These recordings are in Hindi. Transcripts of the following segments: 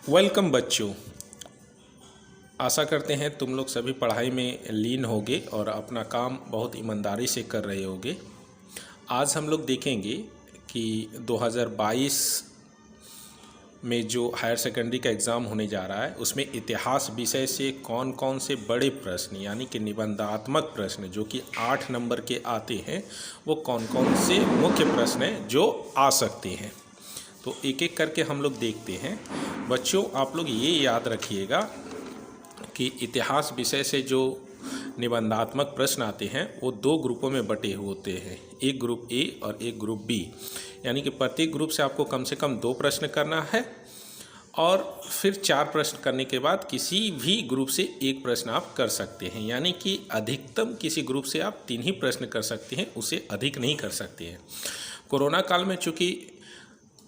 वेलकम बच्चों। आशा करते हैं तुम लोग सभी पढ़ाई में लीन होगे और अपना काम बहुत ईमानदारी से कर रहे होगे। आज हम लोग देखेंगे कि 2022 में जो हायर सेकेंडरी का एग्ज़ाम होने जा रहा है उसमें इतिहास विषय से कौन कौन से बड़े प्रश्न यानी कि निबंधात्मक प्रश्न जो कि 8 नंबर के आते हैं वो कौन कौन से मुख्य प्रश्न हैं जो आ सकते हैं। तो एक एक करके हम लोग देखते हैं। बच्चों, आप लोग ये याद रखिएगा कि इतिहास विषय से जो निबंधात्मक प्रश्न आते हैं वो 2 ग्रुपों में बटे होते हैं, एक ग्रुप ए और एक ग्रुप बी। यानी कि प्रत्येक ग्रुप से आपको कम से कम 2 प्रश्न करना है और फिर 4 प्रश्न करने के बाद किसी भी ग्रुप से 1 प्रश्न आप कर सकते हैं। यानी कि अधिकतम किसी ग्रुप से आप 3 ही प्रश्न कर सकते हैं, उससे अधिक नहीं कर सकते हैं। कोरोना काल में चूँकि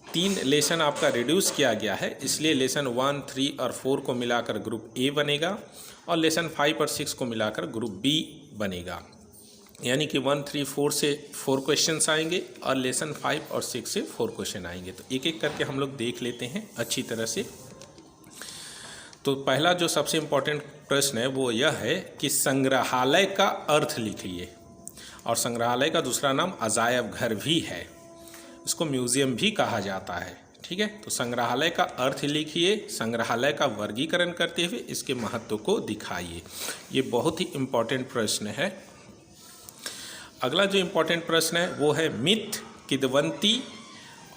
3 लेसन आपका रिड्यूस किया गया है, इसलिए लेसन 1, 3 और 4 को मिलाकर ग्रुप ए बनेगा और लेसन 5 और 6 को मिलाकर ग्रुप बी बनेगा। यानी कि 1, 3, 4 से 4 क्वेश्चंस आएंगे और लेसन 5 और 6 से 4 क्वेश्चन आएंगे। तो एक एक करके हम लोग देख लेते हैं अच्छी तरह से। तो पहला जो सबसे इम्पोर्टेंट प्रश्न है वो यह है कि संग्रहालय का अर्थ लिखिए। और संग्रहालय का दूसरा नाम अजायब घर भी है, इसको म्यूज़ियम भी कहा जाता है। ठीक है, तो संग्रहालय का अर्थ लिखिए, संग्रहालय का वर्गीकरण करते हुए इसके महत्व को दिखाइए। ये बहुत ही इम्पोर्टेंट प्रश्न है। अगला जो इम्पोर्टेंट प्रश्न है वो है मिथ, किंवदंती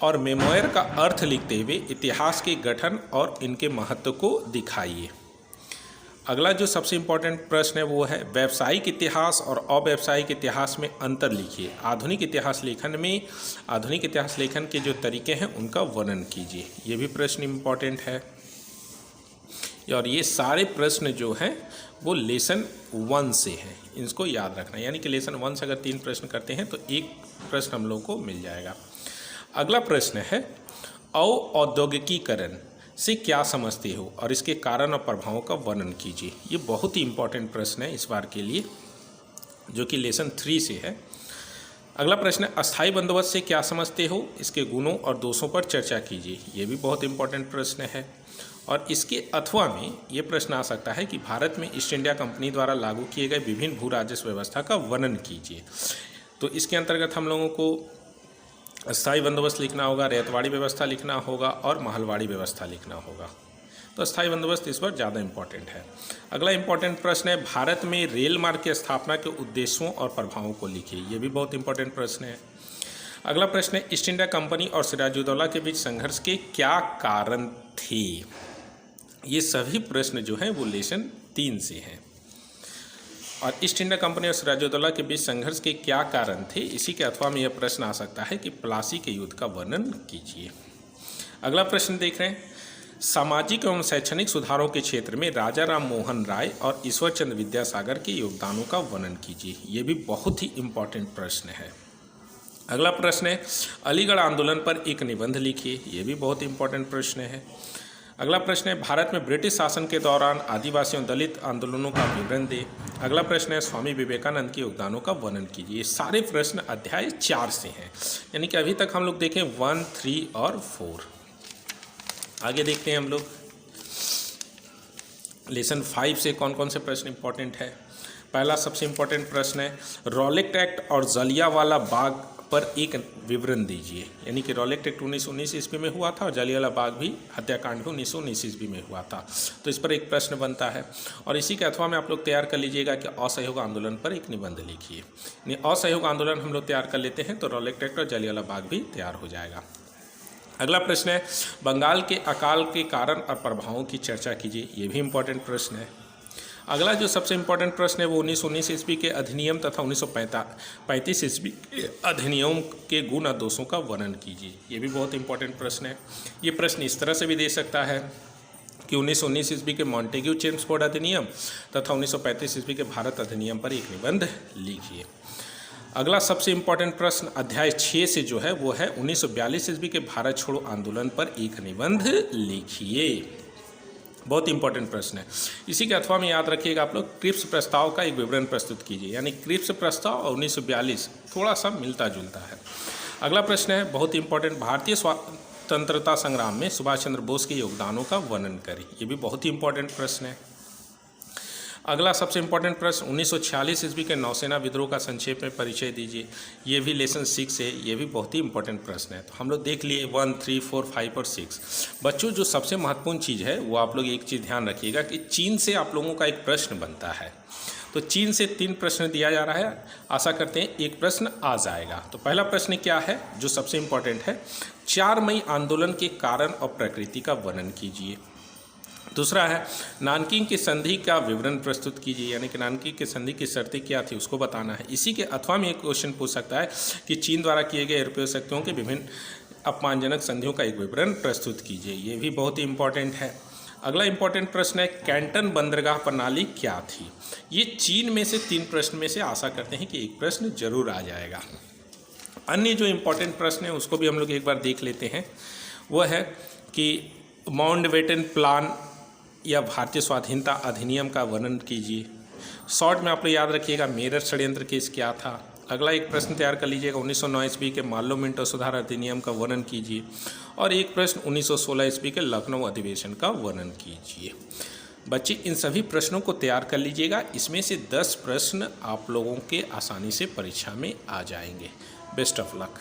और मेमोयर का अर्थ लिखते हुए इतिहास के गठन और इनके महत्व को दिखाइए। अगला जो सबसे इम्पोर्टेंट प्रश्न है वो है व्यावसायिक इतिहास और अव्यावसायिक इतिहास में अंतर लिखिए। आधुनिक इतिहास लेखन के जो तरीके हैं उनका वर्णन कीजिए। ये भी प्रश्न इम्पोर्टेंट है। और ये सारे प्रश्न जो हैं वो लेसन 1 से हैं, इनको याद रखना। यानी कि लेसन 1 से अगर 3 प्रश्न करते हैं तो 1 प्रश्न हम लोग को मिल जाएगा। अगला प्रश्न है औद्योगिकीकरण से क्या समझते हो और इसके कारण और प्रभावों का वर्णन कीजिए। ये बहुत ही इम्पोर्टेंट प्रश्न है इस बार के लिए, जो कि लेसन 3 से है। अगला प्रश्न है अस्थायी बंदोबस्त से क्या समझते हो, इसके गुणों और दोषों पर चर्चा कीजिए। ये भी बहुत इम्पोर्टेंट प्रश्न है। और इसके अथवा में ये प्रश्न आ सकता है कि भारत में ईस्ट इंडिया कंपनी द्वारा लागू किए गए विभिन्न भू राजस्व व्यवस्था का वर्णन कीजिए। तो इसके अंतर्गत हम लोगों को अस्थायी बंदोबस्त लिखना होगा, रैयतवाड़ी व्यवस्था लिखना होगा और महलवाड़ी व्यवस्था लिखना होगा। तो अस्थायी बंदोबस्त इस बार ज़्यादा इम्पोर्टेंट है। अगला इम्पोर्टेंट प्रश्न है भारत में रेल मार्ग की स्थापना के उद्देश्यों और प्रभावों को लिखिए। ये भी बहुत इंपॉर्टेंट प्रश्न है। अगला प्रश्न है ईस्ट इंडिया कंपनी और सिराजुद्दौला के बीच संघर्ष के क्या कारण थे। ये सभी प्रश्न जो हैं वो लेसन 3 से हैं। और ईस्ट इंडिया कंपनी और सिराजुद्दौला के बीच संघर्ष के क्या कारण थे, इसी के अथवा में यह प्रश्न आ सकता है कि प्लासी के युद्ध का वर्णन कीजिए। अगला प्रश्न देख रहे हैं सामाजिक एवं शैक्षणिक सुधारों के क्षेत्र में राजा राम मोहन राय और ईश्वर चंद्र विद्यासागर के योगदानों का वर्णन कीजिए। ये भी बहुत ही इम्पोर्टेंट प्रश्न है। अगला प्रश्न है अलीगढ़ आंदोलन पर एक निबंध लिखिए। ये भी बहुत इंपॉर्टेंट प्रश्न है। अगला प्रश्न है भारत में ब्रिटिश शासन के दौरान आदिवासियों दलित आंदोलनों का विवरण दे। अगला प्रश्न है स्वामी विवेकानंद के योगदानों का वर्णन कीजिए। ये सारे प्रश्न अध्याय 4 से हैं। यानी कि अभी तक हम लोग देखें 1, 3 और 4। आगे देखते हैं हम लोग लेसन 5 से कौन कौन से प्रश्न इंपॉर्टेंट है। पहला सबसे इम्पोर्टेंट प्रश्न है रॉलेट एक्ट और जलियांवाला बाग पर एक विवरण दीजिए। यानी कि रॉलेट एक्ट 1919 ईस्वी में हुआ था और जलियांवाला बाग भी हत्याकांड भी 1919 ईस्वी में हुआ था। तो इस पर एक प्रश्न बनता है। और इसी के अथवा में आप लोग तैयार कर लीजिएगा कि असहयोग आंदोलन पर एक निबंध लिखिए। असहयोग आंदोलन हम लोग तैयार कर लेते हैं तो रॉलेट एक्ट और जलियांवाला बाग भी तैयार हो जाएगा। अगला प्रश्न है बंगाल के अकाल के कारण और प्रभावों की चर्चा कीजिए। ये भी इम्पोर्टेंट प्रश्न है। अगला जो सबसे इम्पोर्टेंट प्रश्न है वो 1919 ईस्वी के अधिनियम तथा 1935 ईस्वी के अधिनियम के गुण और दोषों का वर्णन कीजिए। ये भी बहुत इंपॉर्टेंट प्रश्न है। ये प्रश्न इस तरह से भी दे सकता है कि 1919 ईस्वी के मॉन्टेग्यू चेम्सफोर्ड अधिनियम तथा 1935 ईस्वी के भारत अधिनियम पर एक निबंध लिखिए। अगला सबसे इम्पोर्टेंट प्रश्न अध्याय 6 से जो है वो है 1942 ईस्वी के भारत छोड़ो आंदोलन पर एक निबंध लिखिए। बहुत इंपॉर्टेंट प्रश्न है। इसी के अथवा में याद रखिएगा आप लोग क्रिप्स प्रस्ताव का एक विवरण प्रस्तुत कीजिए। यानी क्रिप्स प्रस्ताव और 1942 थोड़ा सा मिलता जुलता है। अगला प्रश्न है बहुत इंपॉर्टेंट स्वतंत्रता संग्राम में सुभाष चंद्र बोस के योगदानों का वर्णन करें। ये भी बहुत ही इंपॉर्टेंट प्रश्न है। अगला सबसे इंपॉर्टेंट प्रश्न 1946 ईस्वी के नौसेना विद्रोह का संक्षेप में परिचय दीजिए। ये भी लेसन 6 है, ये भी बहुत ही इंपॉर्टेंट प्रश्न है। तो हम लोग देख लिए 1, 3, 4, 5 और 6। बच्चों, जो सबसे महत्वपूर्ण चीज़ है वो आप लोग एक चीज़ ध्यान रखिएगा कि चीन से आप लोगों का एक प्रश्न बनता है। तो चीन से 3 प्रश्न दिया जा रहा है, आशा करते हैं एक प्रश्न आ जाएगा। तो पहला प्रश्न क्या है जो सबसे इंपॉर्टेंट है, 4 मई आंदोलन के कारण और प्रकृति का वर्णन कीजिए। दूसरा है नानकिंग की संधि का विवरण प्रस्तुत कीजिए, यानी कि नानकिंग की संधि की शर्तें क्या थी उसको बताना है। इसी के अथवा में एक क्वेश्चन पूछ सकता है कि चीन द्वारा किए गए यूरोपीय शक्तियों के विभिन्न अपमानजनक संधियों का एक विवरण प्रस्तुत कीजिए। ये भी बहुत ही इंपॉर्टेंट है। अगला इंपॉर्टेंट प्रश्न है कैंटन बंदरगाह प्रणाली क्या थी। ये चीन में से 3 प्रश्न में से आशा करते हैं कि एक प्रश्न जरूर आ जाएगा। अन्य जो इंपॉर्टेंट प्रश्न है उसको भी हम लोग एक बार देख लेते हैं। वह है कि माउंटबेटन प्लान या भारतीय स्वाधीनता अधिनियम का वर्णन कीजिए। शॉर्ट में आप लोग याद रखिएगा मेरठ षड्यंत्र केस क्या था। अगला एक प्रश्न तैयार कर लीजिएगा 1909 ईस्वी के माल्लो मिंटो सुधार अधिनियम का वर्णन कीजिए। और एक प्रश्न 1916 ईस्वी के लखनऊ अधिवेशन का वर्णन कीजिए। बच्चे, इन सभी प्रश्नों को तैयार कर लीजिएगा। इसमें से 10 प्रश्न आप लोगों के आसानी से परीक्षा में आ जाएंगे। Best of luck.